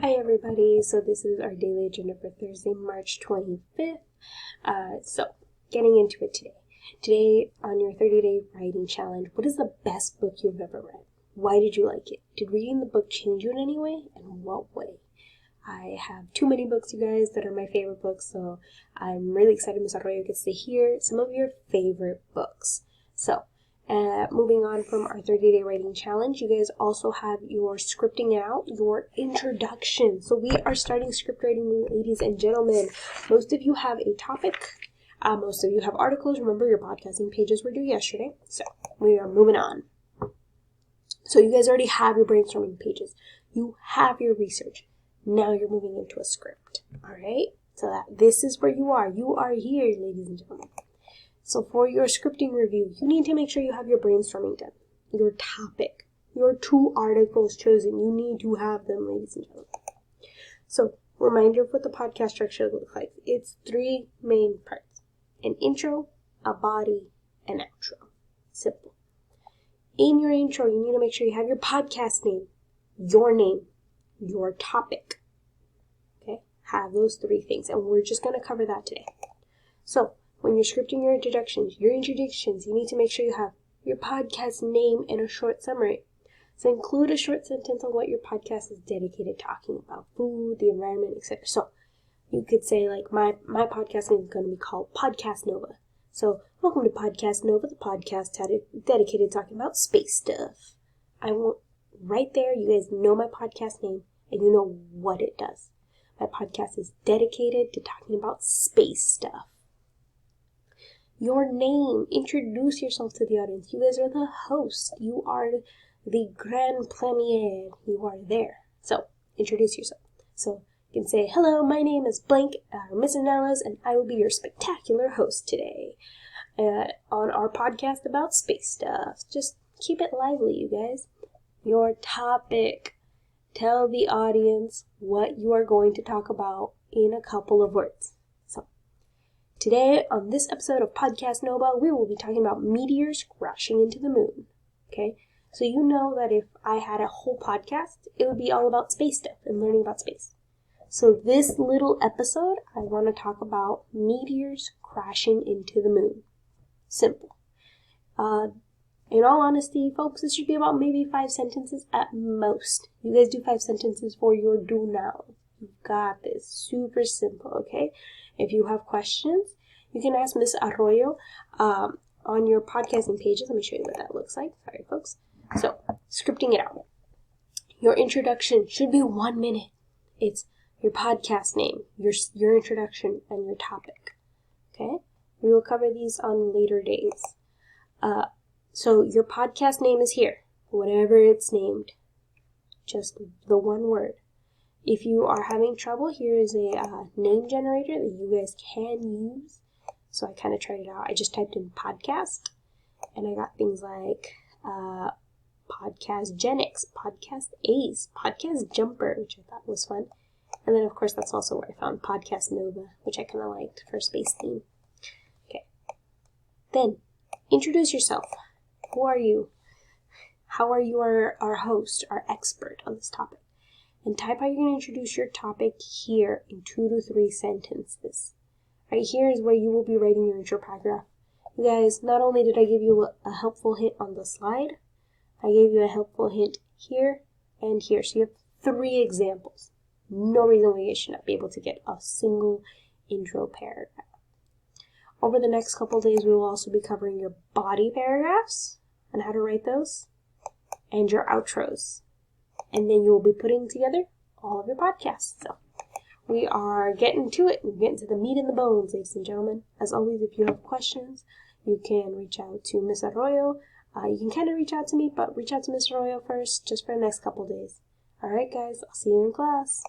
Hi everybody, so this is our daily agenda for Thursday, March 25th. Getting into it today. Today on your 30-day writing challenge, what is the best book you've ever read? Why did you like it? Did reading the book change you in any way? And what way? I have too many books, you guys, that are my favorite books, so I'm really excited Ms. Arroyo gets to hear some of your favorite books. Moving on from our 30-day writing challenge, you guys also have your scripting out, your introduction. So we are starting script writing, ladies and gentlemen. Most of you have a topic. Most of you have articles. Remember, your podcasting pages were due yesterday. So we are moving on. So you guys already have your brainstorming pages. You have your research. Now you're moving into a script. All right? So this is where you are. You are here, ladies and gentlemen. So for your scripting review, you need to make sure you have your brainstorming done. Your topic, your 2 articles chosen, you need to have them, ladies and gentlemen. So, reminder of what the podcast structure looks like. It's 3 main parts. An intro, a body, and outro. Simple. In your intro, you need to make sure you have your podcast name, your topic. Okay? Have those 3 things, and we're just going to cover that today. So, when you're scripting your introductions, you need to make sure you have your podcast name and a short summary. So include a short sentence on what your podcast is dedicated to talking about: food, the environment, etc. So you could say, like, my podcast name is going to be called Podcast Nova. So welcome to Podcast Nova, the podcast dedicated to talking about space stuff. Right there, you guys know my podcast name and you know what it does. My podcast is dedicated to talking about space stuff. Your name. Introduce yourself to the audience. You guys are the host. You are the grand premiere. You are there. So, introduce yourself. So, you can say, hello, my name is blank, Miss Anellas, and I will be your spectacular host today on our podcast about space stuff. Just keep it lively, you guys. Your topic. Tell the audience what you are going to talk about in a couple of words. Today, on this episode of Podcast Nova, we will be talking about meteors crashing into the moon. Okay? So you know that if I had a whole podcast, it would be all about space stuff and learning about space. So this little episode, I want to talk about meteors crashing into the moon. Simple. In all honesty, folks, this should be about maybe 5 sentences at most. You guys do 5 sentences for your do now. You've got this. Super simple, okay? If you have questions, you can ask Ms. Arroyo on your podcasting pages. Let me show you what that looks like. Sorry, folks. So, scripting it out. Your introduction should be 1 minute. It's your podcast name, your introduction, and your topic. Okay? We will cover these on later days. So, your podcast name is here. Whatever it's named. Just the 1 word. If you are having trouble, here is a name generator that you guys can use. So I kind of tried it out. I just typed in podcast, and I got things like Podcast Genix, Podcast Ace, Podcast Jumper, which I thought was fun. And then, of course, that's also where I found Podcast Nova, which I kind of liked for space theme. Okay. Then, introduce yourself. Who are you? How are you our host, our expert on this topic? And type how you're going to introduce your topic here in 2 to 3 sentences. Right here is where you will be writing your intro paragraph. You guys, not only did I give you a helpful hint on the slide, I gave you a helpful hint here and here. So you have 3 examples. No reason why you should not be able to get a single intro paragraph. Over the next couple days, we will also be covering your body paragraphs and how to write those, and your outros. And then you will be putting together all of your podcasts. So we are getting to it. We're getting to the meat and the bones, ladies and gentlemen. As always, if you have questions, you can reach out to Miss Arroyo. You can kind of reach out to me, but reach out to Miss Arroyo first, just for the next couple days. All right, guys. I'll see you in class.